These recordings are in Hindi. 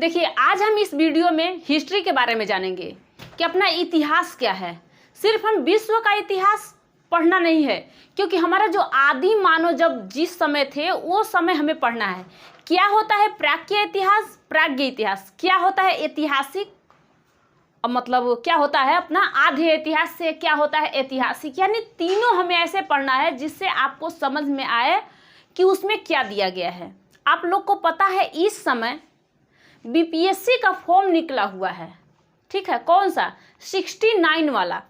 देखिए, आज हम इस वीडियो में हिस्ट्री के बारे में जानेंगे कि अपना इतिहास क्या है। सिर्फ हम विश्व का इतिहास पढ़ना नहीं है, क्योंकि हमारा जो आदि मानव जब जिस समय थे वो समय हमें पढ़ना है। क्या होता है प्राच्य इतिहास, प्राज्ञ इतिहास, क्या होता है ऐतिहासिक, मतलब क्या होता है अपना आधे इतिहास से क्या होता है ऐतिहासिक, यानी तीनों हमें ऐसे पढ़ना है जिससे आपको समझ में आए कि उसमें क्या दिया गया है। आप लोग को पता है इस समय बीपीएससी का फॉर्म निकला हुआ है, ठीक है, कौन सा 69 वाला,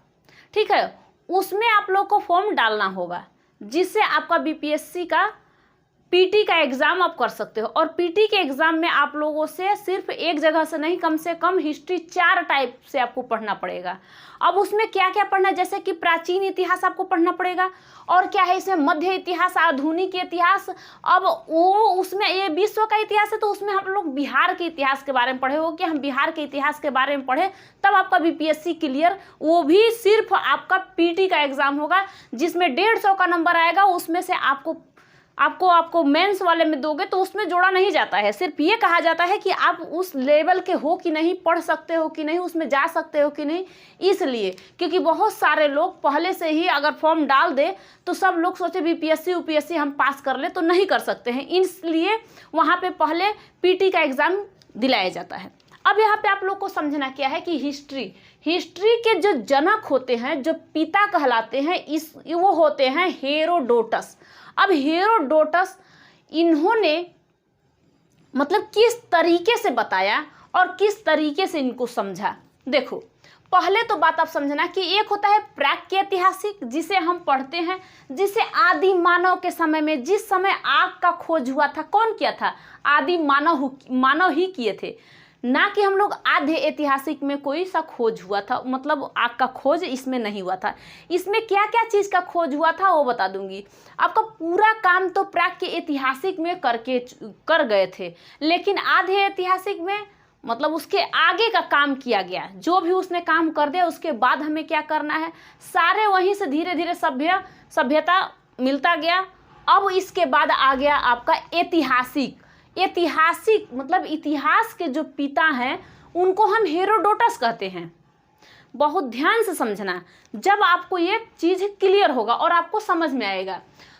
ठीक है, उसमें आप लोग को फॉर्म डालना होगा जिससे आपका बीपीएससी का पीटी का एग्ज़ाम आप कर सकते हो। और पीटी के एग्ज़ाम में आप लोगों से सिर्फ एक जगह से नहीं, कम से कम हिस्ट्री 4 टाइप से आपको पढ़ना पड़ेगा। अब उसमें क्या क्या पढ़ना है, जैसे कि प्राचीन इतिहास आपको पढ़ना पड़ेगा, और क्या है इसमें मध्य इतिहास, आधुनिक इतिहास। अब वो उसमें ये विश्व का इतिहास है तो उसमें हम लोग बिहार के इतिहास के बारे में पढ़े हो कि हम बिहार के इतिहास के बारे में पढ़े, तब आपका बीपीएससी क्लियर। वो भी सिर्फ आपका पीटी का एग्ज़ाम होगा जिसमें 150 का नंबर आएगा, उसमें से आपको मेंस वाले में दोगे तो उसमें जोड़ा नहीं जाता है। सिर्फ ये कहा जाता है कि आप उस लेवल के हो कि नहीं, पढ़ सकते हो कि नहीं, उसमें जा सकते हो कि नहीं। इसलिए क्योंकि बहुत सारे लोग पहले से ही अगर फॉर्म डाल दे तो सब लोग सोचे बीपीएससी यूपीएससी हम पास कर ले, तो नहीं कर सकते हैं। इसलिए वहाँ पे पहले पीटी का एग्ज़ाम दिलाया जाता है। अब यहाँ पे आप लोग को समझना क्या है कि हिस्ट्री के जो जनक होते हैं, जो पिता कहलाते हैं, वो होते हैं हेरोडोटस। अब हेरोडोटस इन्होंने मतलब किस तरीके से बताया और किस तरीके से इनको समझा। देखो, पहले तो बात आप समझना कि एक होता है प्राच्य ऐतिहासिक, जिसे हम पढ़ते हैं, जिसे आदि मानव के समय में, जिस समय आग का खोज हुआ था, कौन किया था? आदि मानव ही किए थे, ना कि हम लोग आधे ऐतिहासिक में कोई सा खोज हुआ था, मतलब आग का खोज इसमें नहीं हुआ था। इसमें क्या क्या चीज़ का खोज हुआ था वो बता दूंगी। आपका पूरा काम तो प्राच्य ऐतिहासिक में कर गए थे, लेकिन आधे ऐतिहासिक में मतलब उसके आगे का काम किया गया। जो भी उसने काम कर दिया उसके बाद हमें क्या करना है, सारे वहीं से धीरे धीरे सभ्यता मिलता गया। अब इसके बाद आ गया आपका ऐतिहासिक मतलब इतिहास के जो पिता हैं उनको हम हेरोडोटस कहते हैं। बहुत ध्यान से समझना, जब आपको ये चीज़ क्लियर होगा और आपको समझ में आएगा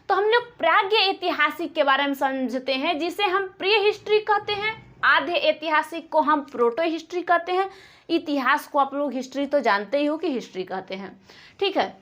तो हम लोग प्राज्ञ ऐतिहासिक के बारे में समझते हैं, जिसे हम प्री हिस्ट्री कहते हैं। आधे ऐतिहासिक को हम प्रोटो हिस्ट्री कहते हैं। इतिहास को आप लोग हिस्ट्री तो जानते ही हो कि हिस्ट्री कहते हैं, ठीक है।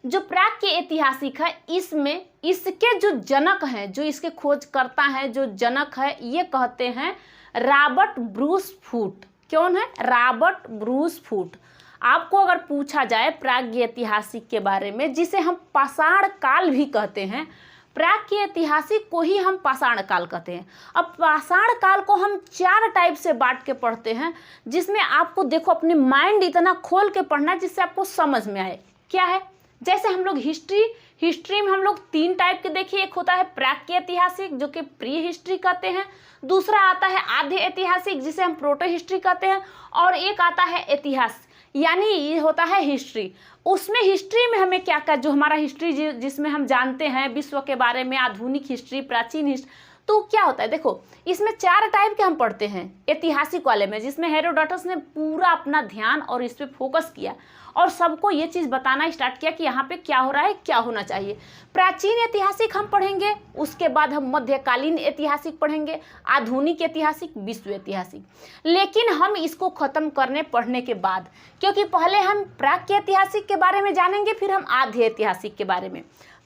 जो प्राच्य ऐतिहासिक है, इसमें इसके जो जनक हैं, जो इसके खोजकर्ता हैं, जो जनक है, ये कहते हैं रॉबर्ट ब्रूस फूट। कौन है? Robert Bruce Foote. आपको अगर पूछा जाए प्राच्य ऐतिहासिक के बारे में, जिसे हम पाषाण काल भी कहते हैं, प्राच्य ऐतिहासिक को ही हम पाषाण काल कहते हैं। अब पाषाण काल को हम 4 टाइप से बांट के पढ़ते हैं, जिसमें आपको देखो अपने माइंड इतना खोल के पढ़ना है जिससे आपको समझ में आए क्या है। जैसे हम लोग हिस्ट्री में हम लोग 3 टाइप के देखिए, एक होता है प्राच्य ऐतिहासिक जो कि प्री हिस्ट्री कहते हैं, दूसरा आता है आधे ऐतिहासिक जिसे हम प्रोटो हिस्ट्री कहते हैं, और एक आता है इतिहास, यानी ये होता है हिस्ट्री। उसमें हिस्ट्री में हमें क्या क्या, जो हमारा हिस्ट्री जिसमें हम जानते हैं विश्व के बारे में, आधुनिक हिस्ट्री, प्राचीन हिस्ट्री, तो क्या होता है देखो, इसमें 4 टाइप के हम पढ़ते हैं ऐतिहासिक वाले में, जिसमें हेरोडोटस ने पूरा अपना ध्यान और इस पे फोकस किया और सबको ये चीज़ बताना स्टार्ट किया कि यहाँ पे क्या हो रहा है, क्या होना चाहिए। प्राचीन ऐतिहासिक हम पढ़ेंगे, उसके बाद हम मध्यकालीन ऐतिहासिक पढ़ेंगे, आधुनिक ऐतिहासिक, विश्व ऐतिहासिक। लेकिन हम इसको ख़त्म पढ़ने के बाद, क्योंकि पहले हम प्राच्य ऐतिहासिक के बारे में जानेंगे, फिर हम आधे ऐतिहासिक के बारे में,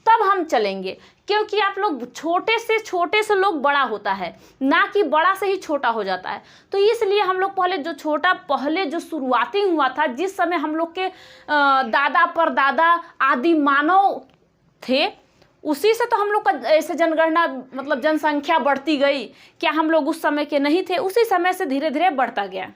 तब हम चलेंगे। क्योंकि आप लोग छोटे से लोग बड़ा होता है, ना कि बड़ा से ही छोटा हो जाता है। तो इसलिए हम लोग पहले जो शुरुआती हुआ था, जिस समय हम लोग के दादा परदादा आदि मानव थे, उसी से तो हम लोग का ऐसे जनगणना मतलब जनसंख्या बढ़ती गई। क्या हम लोग उस समय के नहीं थे? उसी समय से धीरे धीरे बढ़ता गया।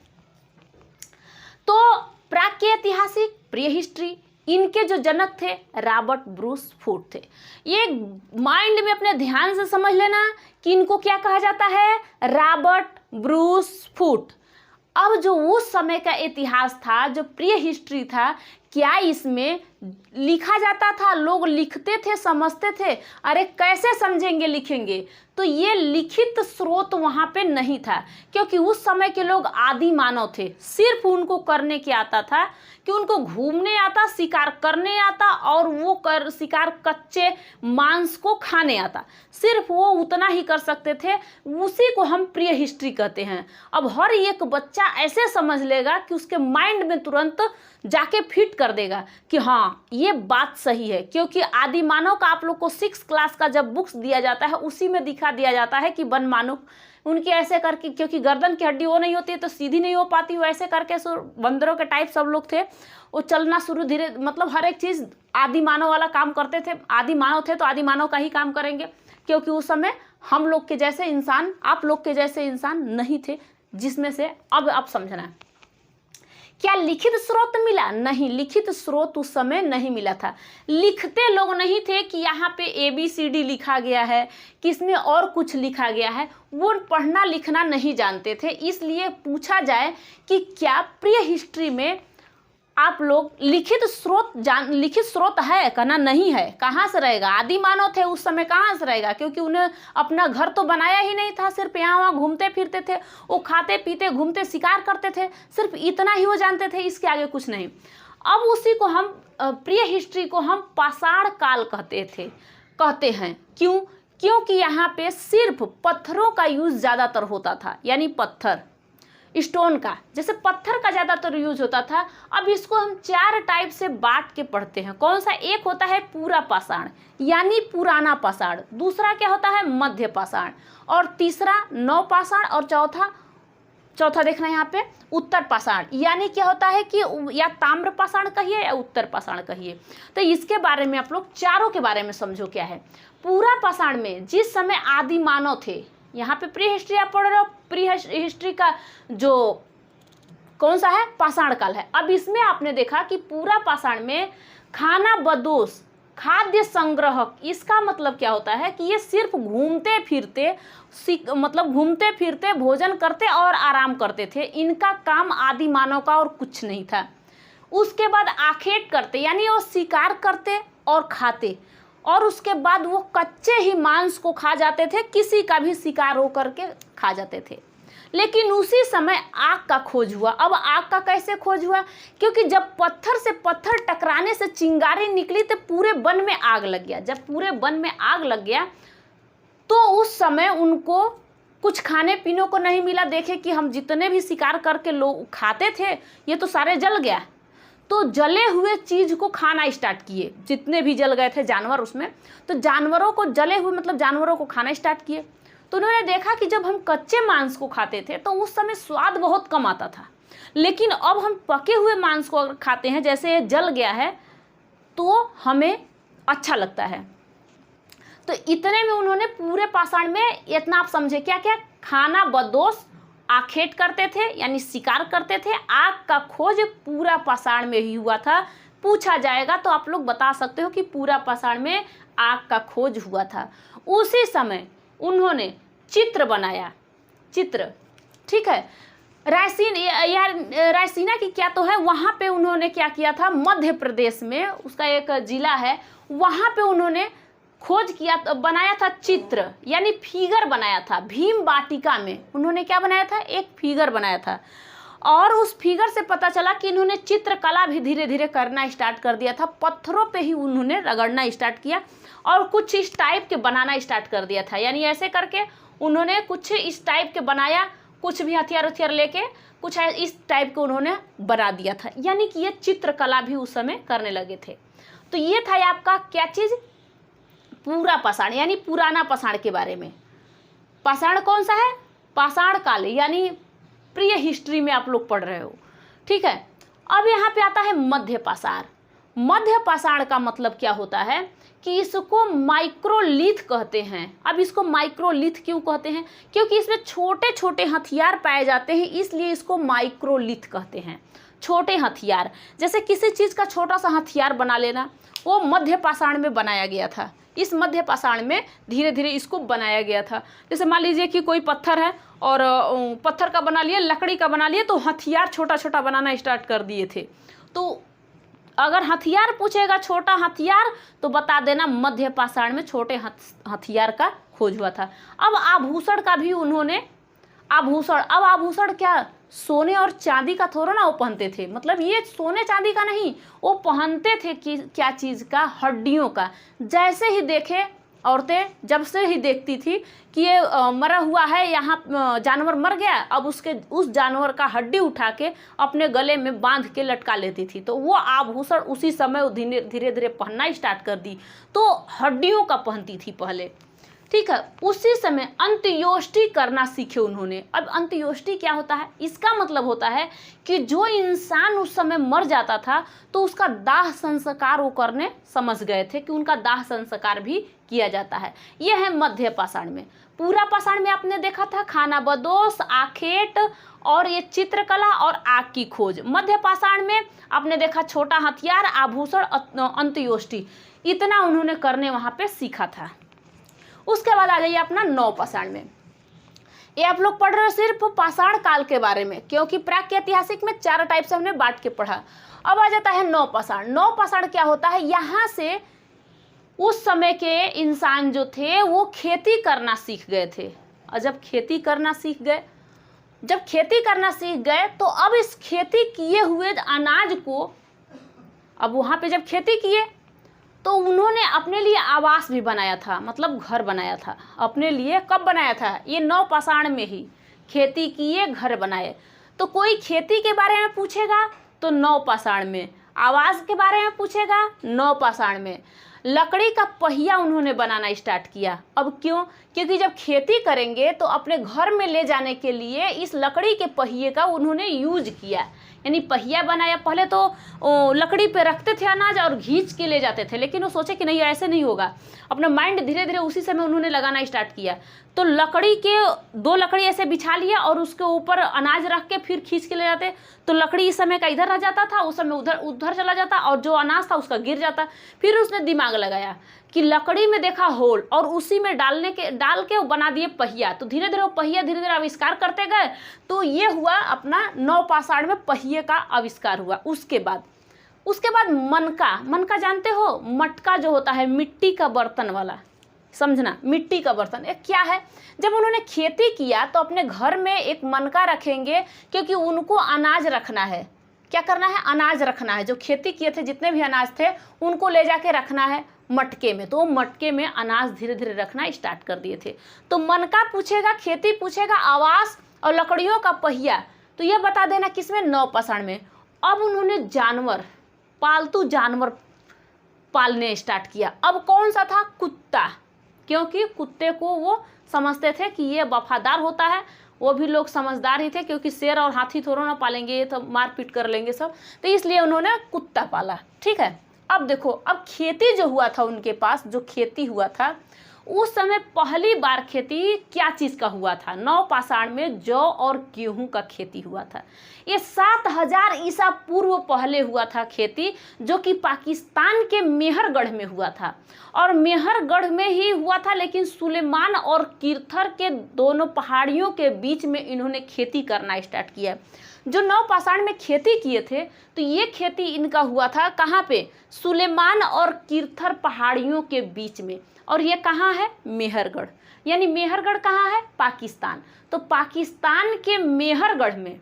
तो प्राच्य ऐतिहासिक, प्री हिस्ट्री, इनके जो जनक थे रॉबर्ट ब्रूस फूट थे। ये माइंड में अपने ध्यान से समझ लेना कि इनको क्या कहा जाता है, रॉबर्ट ब्रूस फूट। अब जो उस समय का इतिहास था, जो प्री हिस्ट्री था, क्या इसमें लिखा जाता था? लोग लिखते थे, समझते थे? अरे कैसे समझेंगे, लिखेंगे? तो ये लिखित स्रोत वहाँ पे नहीं था, क्योंकि उस समय के लोग आदि मानव थे। सिर्फ उनको करने क्या आता था कि उनको घूमने आता, शिकार करने आता, और वो शिकार कच्चे मांस को खाने आता। सिर्फ वो उतना ही कर सकते थे। उसी को हम प्री हिस्ट्री कहते हैं। अब हर एक बच्चा ऐसे समझ लेगा कि उसके माइंड में तुरंत जाके फिट कर देगा कि हाँ ये बात सही है, क्योंकि आदि मानव का आप लोग को 6 क्लास का जब बुक्स दिया जाता है उसी में दिखा दिया जाता है कि वन मानव उनके ऐसे करके, क्योंकि गर्दन की हड्डी वो नहीं होती तो सीधी नहीं हो पाती, वो ऐसे करके बंदरों के टाइप सब लोग थे। वो चलना शुरू धीरे, मतलब हर एक चीज़ आदि मानव वाला काम करते थे। आदि मानव थे तो आदि मानव का ही काम करेंगे, क्योंकि उस समय हम लोग के जैसे इंसान, आप लोग के जैसे इंसान नहीं थे, जिसमें से अब आप समझना है। क्या लिखित स्रोत मिला? नहीं, लिखित स्रोत उस समय नहीं मिला था। लिखते लोग नहीं थे कि यहाँ पे ABCD लिखा गया है, किसमें और कुछ लिखा गया है, वो पढ़ना लिखना नहीं जानते थे। इसलिए पूछा जाए कि क्या प्री हिस्ट्री में आप लोग लिखित स्रोत है? कहना नहीं है। कहाँ से रहेगा? आदि मानव थे उस समय, कहाँ से रहेगा? क्योंकि उन्हें अपना घर तो बनाया ही नहीं था, सिर्फ यहाँ वहाँ घूमते फिरते थे, वो खाते पीते घूमते शिकार करते थे, सिर्फ इतना ही वो जानते थे, इसके आगे कुछ नहीं। अब उसी को हम प्री हिस्ट्री को हम पाषाण काल कहते हैं। क्यों? क्योंकि यहाँ पे सिर्फ पत्थरों का यूज ज़्यादातर होता था, यानी पत्थर, स्टोन का, जैसे पत्थर का ज़्यादातर यूज होता था। अब इसको हम 4 टाइप से बांट के पढ़ते हैं। कौन सा? एक होता है पूरा पाषाण, यानी पुराना पाषाण। दूसरा क्या होता है? मध्य पाषाण। और तीसरा नव पाषाण। और चौथा देखना है यहाँ पे उत्तर पाषाण, यानी क्या होता है कि या ताम्र पाषाण कहिए या उत्तर पाषाण कहिए। तो इसके बारे में आप लोग चारों के बारे में समझो क्या है। पूरा पाषाण में जिस समय आदि मानव थे, यहाँ पे प्री हिस्ट्री आप पढ़ रहे हो, प्री हिस्ट्री का जो कौन सा है? पाषाण काल है। अब इसमें आपने देखा कि पूरा पाषाण में खाना बदोश, खाद्य संग्रह, इसका मतलब क्या होता है कि ये सिर्फ घूमते फिरते भोजन करते और आराम करते थे। इनका काम आदि मानव का और कुछ नहीं था। उसके बाद आखेट करते, यानी वो शिकार करते और खाते, और उसके बाद वो कच्चे ही मांस को खा जाते थे, किसी का भी शिकार होकर के खा जाते थे। लेकिन उसी समय आग का खोज हुआ। अब आग का कैसे खोज हुआ? क्योंकि जब पत्थर से पत्थर टकराने से चिंगारी निकली तो पूरे वन में आग लग गया। जब पूरे वन में आग लग गया तो उस समय उनको कुछ खाने पीने को नहीं मिला। देखे कि हम जितने भी शिकार करके लोग खाते थे ये तो सारे जल गया, तो जले हुए चीज़ को खाना स्टार्ट किए, जितने भी जल गए थे जानवर उसमें, तो जानवरों को जले हुए मतलब जानवरों को खाना स्टार्ट किए। तो उन्होंने देखा कि जब हम कच्चे मांस को खाते थे तो उस समय स्वाद बहुत कम आता था, लेकिन अब हम पके हुए मांस को अगर खाते हैं, जैसे ये जल गया है, तो हमें अच्छा लगता है। तो इतने में उन्होंने पूरे पाषाण में इतना आप समझे क्या क्या? खाना बदोश, आखेट करते थे यानी शिकार करते थे, आग का खोज पूरा पाषाण में ही हुआ था। पूछा जाएगा तो आप लोग बता सकते हो कि पूरा पाषाण में आग का खोज हुआ था। उसी समय उन्होंने चित्र बनाया, चित्र, ठीक है। रायसीना की क्या तो है, वहाँ पे उन्होंने क्या किया था, मध्य प्रदेश में उसका एक जिला है, वहाँ पे उन्होंने खोज किया, बनाया था चित्र, यानी फिगर बनाया था। भीम बाटिका में उन्होंने क्या बनाया था? एक फिगर बनाया था। और उस फिगर से पता चला कि इन्होंने चित्रकला भी धीरे धीरे करना स्टार्ट कर दिया था। पत्थरों पे ही उन्होंने रगड़ना स्टार्ट किया और कुछ इस टाइप के बनाना स्टार्ट कर दिया था। यानी ऐसे करके उन्होंने कुछ इस टाइप के बनाया, कुछ भी हथियार लेके कुछ इस टाइप के उन्होंने बना दिया था। यानी कि ये चित्रकला भी उस समय करने लगे थे। तो ये था आपका क्या चीज़? पूरा पाषाण, यानी पुराना पाषाण के बारे में। पाषाण कौन सा है? पाषाण काल, यानी प्री हिस्ट्री में आप लोग पढ़ रहे हो, ठीक है। अब यहाँ पे आता है मध्य पाषाण। मध्य पाषाण का मतलब क्या होता है कि इसको माइक्रोलिथ कहते हैं। अब इसको माइक्रोलिथ क्यों कहते हैं? क्योंकि इसमें छोटे छोटे हथियार पाए जाते हैं, इसलिए इसको माइक्रोलिथ कहते हैं। छोटे हथियार, जैसे किसी चीज़ का छोटा सा हथियार बना लेना, वो मध्य पाषाण में बनाया गया था। इस मध्य पाषाण में धीरे धीरे इसको बनाया गया था। जैसे मान लीजिए कि कोई पत्थर है और पत्थर का बना लिए, लकड़ी का बना लिए, तो हथियार छोटा छोटा बनाना स्टार्ट कर दिए थे। तो अगर हथियार पूछेगा छोटा हथियार तो बता देना मध्य पाषाण में छोटे हथियार का खोज हुआ था। अब आभूषण का भी उन्होंने आभूषण क्या सोने और चांदी का थोड़ा ना वो पहनते थे, मतलब ये सोने चांदी का नहीं, वो पहनते थे कि क्या चीज़ का, हड्डियों का। जैसे ही देखे औरतें जब से ही देखती थी कि ये मरा हुआ है, यहाँ जानवर मर गया, अब उस जानवर का हड्डी उठा के अपने गले में बांध के लटका लेती थी। तो वो आभूषण उसी समय धीरे धीरे पहनना स्टार्ट कर दी, तो हड्डियों का पहनती थी पहले, ठीक है। उसी समय अंत्योष्टि करना सीखे उन्होंने। अब अंत्योष्टि क्या होता है? इसका मतलब होता है कि जो इंसान उस समय मर जाता था तो उसका दाह संस्कार वो करने समझ गए थे कि उनका दाह संस्कार भी किया जाता है। यह है मध्य पाषाण में। पूरा पाषाण में आपने देखा था खानाबदोश, आखेट और ये चित्रकला और आग की खोज। मध्य पाषाण में आपने देखा छोटा हथियार, आभूषण, अंत्योष्टि, इतना उन्होंने करने वहाँ पे सीखा था। उसके बाद आ जाइए अपना नव पाषाण में। ये आप लोग पढ़ रहे हो सिर्फ पाषाण काल के बारे में, क्योंकि प्राच्य ऐतिहासिक में 4 टाइप से हमने बांट के पढ़ा। अब आ जाता है नव पाषाण। नव पाषाण क्या होता है? यहाँ से उस समय के इंसान जो थे वो खेती करना सीख गए थे, और जब खेती करना सीख गए तो अब इस खेती किए हुए अनाज को, अब वहाँ पे जब खेती किए तो उन्होंने अपने लिए आवास भी बनाया था, मतलब घर बनाया था अपने लिए। कब बनाया था? ये नव पाषाण में ही खेती किए, घर बनाए। तो कोई खेती के बारे में पूछेगा तो नव पाषाण में, आवास के बारे में पूछेगा नव पाषाण में। लकड़ी का पहिया उन्होंने बनाना स्टार्ट किया। अब क्यों? क्योंकि जब खेती करेंगे तो अपने घर में ले जाने के लिए इस लकड़ी के पहिए का उन्होंने यूज किया, यानी पहिया बनाया। पहले तो लकड़ी पे रखते थे अनाज और घींच के ले जाते थे, लेकिन वो सोचे कि नहीं ऐसे नहीं होगा। अपना माइंड धीरे धीरे उसी समय उन्होंने लगाना स्टार्ट किया। तो लकड़ी के 2 लकड़ी ऐसे बिछा लिया और उसके ऊपर अनाज रख के फिर खींच के ले जाते। तो लकड़ी इस समय का इधर रह जाता था, उस समय उधर चला जाता, और जो अनाज था उसका गिर जाता। फिर उसने दिमाग लगाया कि लकड़ी में देखा होल और उसी में डाल के वो बना दिए पहिया। तो धीरे धीरे वो पहिया धीरे धीरे आविष्कार करते गए। तो ये हुआ अपना नव पाषाण में पहिए का आविष्कार हुआ। उसके बाद मनका जानते हो? मटका जो होता है मिट्टी का बर्तन वाला, समझना, मिट्टी का बर्तन एक क्या है। जब उन्होंने खेती किया तो अपने घर में एक मनका रखेंगे, क्योंकि उनको अनाज रखना है। क्या करना है? अनाज रखना है। जो खेती किए थे जितने भी अनाज थे उनको ले जाके रखना है मटके में। तो मटके में अनाज धीरे धीरे रखना स्टार्ट कर दिए थे। तो मनका पूछेगा, खेती पूछेगा, आवास और लकड़ियों का पहिया, तो यह बता देना किसमें? नव पाषाण में। अब उन्होंने पालतू जानवर पालने स्टार्ट किया। अब कौन सा था? कुत्ता, क्योंकि कुत्ते को वो समझते थे कि ये वफादार होता है। वो भी लोग समझदार ही थे, क्योंकि शेर और हाथी थोड़ा ना पालेंगे, ये तो मारपीट कर लेंगे सब। तो इसलिए उन्होंने कुत्ता पाला, ठीक है। अब देखो, अब खेती जो हुआ था उनके पास, जो खेती हुआ था उस समय पहली बार खेती क्या चीज़ का हुआ था? नव पाषाण में जौ और गेहूं का खेती हुआ था। ये 7000 ईसा पूर्व पहले हुआ था खेती, जो कि पाकिस्तान के मेहरगढ़ में हुआ था। और मेहरगढ़ में ही हुआ था, लेकिन सुलेमान और किरथर के दोनों पहाड़ियों के बीच में इन्होंने खेती करना स्टार्ट किया। जो नव पाषाण में खेती किए थे तो ये खेती इनका हुआ था कहाँ पे? सुलेमान और किरथर पहाड़ियों के बीच में। और ये कहाँ है? मेहरगढ़। यानी मेहरगढ़ कहाँ है? पाकिस्तान। तो पाकिस्तान के मेहरगढ़ में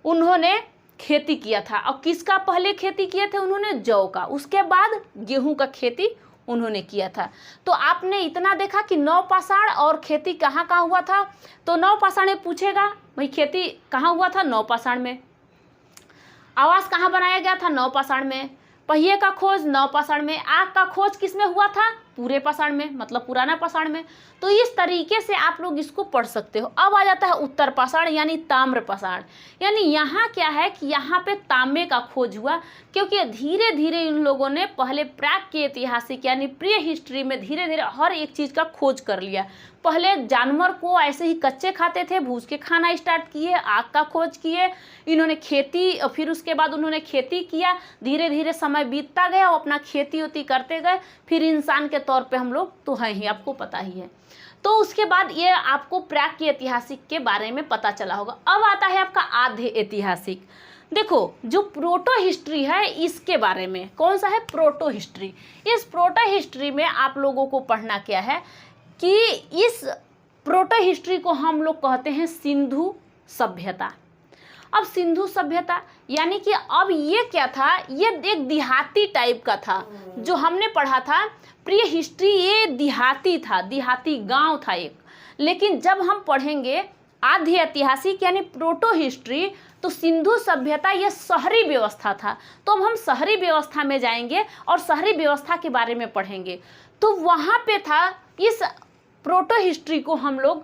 उन्होंने खेती किया था। और किसका पहले खेती किए थे उन्होंने? जौ का। उसके बाद गेहूं का खेती उन्होंने किया था। तो आपने इतना देखा कि नव पाषाण और खेती कहाँ कहाँ हुआ था। तो नव पाषाण में पूछेगा भाई खेती कहाँ हुआ था? नव पाषाण में। आवास कहाँ बनाया गया था? नव पाषाण में। पहिए का खोज नव पाषाण में। आग का खोज किसमें हुआ था? पूरे पाषाण में, मतलब पुराना पाषाण में। तो इस तरीके से आप लोग इसको पढ़ सकते हो। अब आ जाता है उत्तर पाषाण यानी ताम्र पाषाण। यानी यहाँ क्या है कि यहाँ पे तांबे का खोज हुआ, क्योंकि धीरे धीरे इन लोगों ने पहले प्राच्य ऐतिहासिक यानी प्री हिस्ट्री में धीरे धीरे हर एक चीज़ का खोज कर लिया। पहले जानवर को ऐसे ही कच्चे खाते थे, भूज के खाना स्टार्ट किए, आग का खोज किए, इन्होंने खेती, फिर उसके बाद उन्होंने खेती किया। धीरे धीरे समय बीतता गया, वो अपना खेती होती करते गए। फिर इंसान के तौर पे हम लोग तो हैं ही, आपको पता ही है। तो उसके बाद ये आपको प्राच्य ऐतिहासिक के बारे में पता चला होगा। अब आता है आपका आधे ऐतिहासिक। देखो जो प्रोटो हिस्ट्री है इसके बारे में, कौन सा है, प्रोटो हिस्ट्री। इस प्रोटो हिस्ट्री में आप लोगों को पढ़ना क्या है कि इस प्रोटो हिस्ट्री को हम लोग कहते हैं सिंधु सभ्यता। अब सिंधु सभ्यता यानी कि अब ये क्या था, ये एक देहाती टाइप का था। जो हमने पढ़ा था प्री हिस्ट्री, ये देहाती था, देहाती गांव था एक। लेकिन जब हम पढ़ेंगे आधि ऐतिहासिक यानी प्रोटो हिस्ट्री, तो सिंधु सभ्यता ये शहरी व्यवस्था था। तो अब हम शहरी व्यवस्था में जाएंगे और शहरी व्यवस्था के बारे में पढ़ेंगे। तो वहाँ पे था, इस प्रोटो हिस्ट्री को हम लोग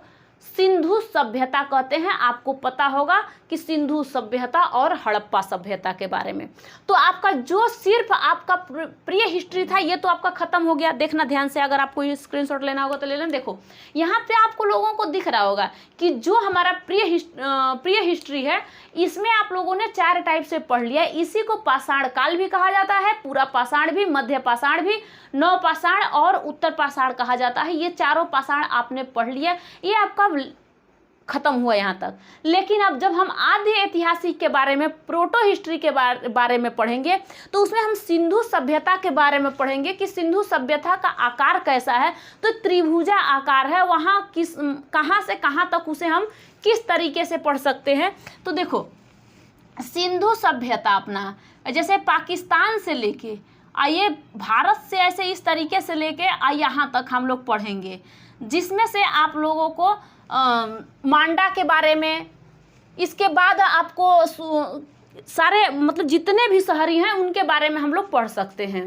सिंधु सभ्यता कहते हैं। आपको पता होगा कि सिंधु सभ्यता और हड़प्पा सभ्यता के बारे में। तो आपका जो सिर्फ आपका प्रिय हिस्ट्री था ये तो आपका खत्म हो गया। देखना ध्यान से, अगर आपको ये स्क्रीनशॉट लेना होगा तो ले लेना। देखो यहाँ पे आपको लोगों को दिख रहा होगा कि जो हमारा प्रिय हिस्ट्री है इसमें आप लोगों ने 4 टाइप से पढ़ लिया। इसी को पाषाण काल भी कहा जाता है, पूरा पाषाण भी, मध्य पाषाण भी, नव पाषाण और उत्तर पाषाण कहा जाता है। ये चारों पाषाण आपने पढ़ लिया, ये आपका खत्म हुआ यहाँ तक। लेकिन अब जब हम आधि ऐतिहासिक के बारे में, प्रोटो हिस्ट्री के बारे में पढ़ेंगे तो उसमें हम सिंधु सभ्यता के बारे में पढ़ेंगे कि सिंधु सभ्यता का आकार कैसा है। तो त्रिभुजा आकार है, वहाँ कहाँ से कहाँ तक उसे हम किस तरीके से पढ़ सकते हैं। तो देखो सिंधु सभ्यता अपना जैसे पाकिस्तान से लेके आइए, भारत से ऐसे इस तरीके से लेके यहाँ तक हम लोग पढ़ेंगे, जिसमें से आप लोगों को मांडा के बारे में, इसके बाद आपको सारे मतलब जितने भी शहरी हैं उनके बारे में हम लोग पढ़ सकते हैं।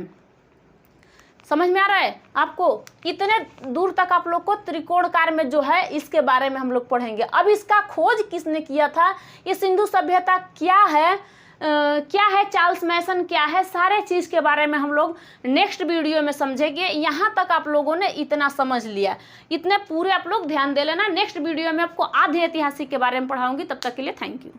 समझ में आ रहा है आपको? इतने दूर तक आप लोग को त्रिकोणकार में जो है इसके बारे में हम लोग पढ़ेंगे। अब इसका खोज किसने किया था, ये सिंधु सभ्यता क्या है, चार्ल्स मैसन क्या है, सारे चीज़ के बारे में हम लोग नेक्स्ट वीडियो में समझेंगे। यहाँ तक आप लोगों ने इतना समझ लिया, इतने पूरे आप लोग ध्यान दे लेना। नेक्स्ट वीडियो में आपको आधि ऐतिहासिक के बारे में पढ़ाऊंगी। तब तक के लिए थैंक यू।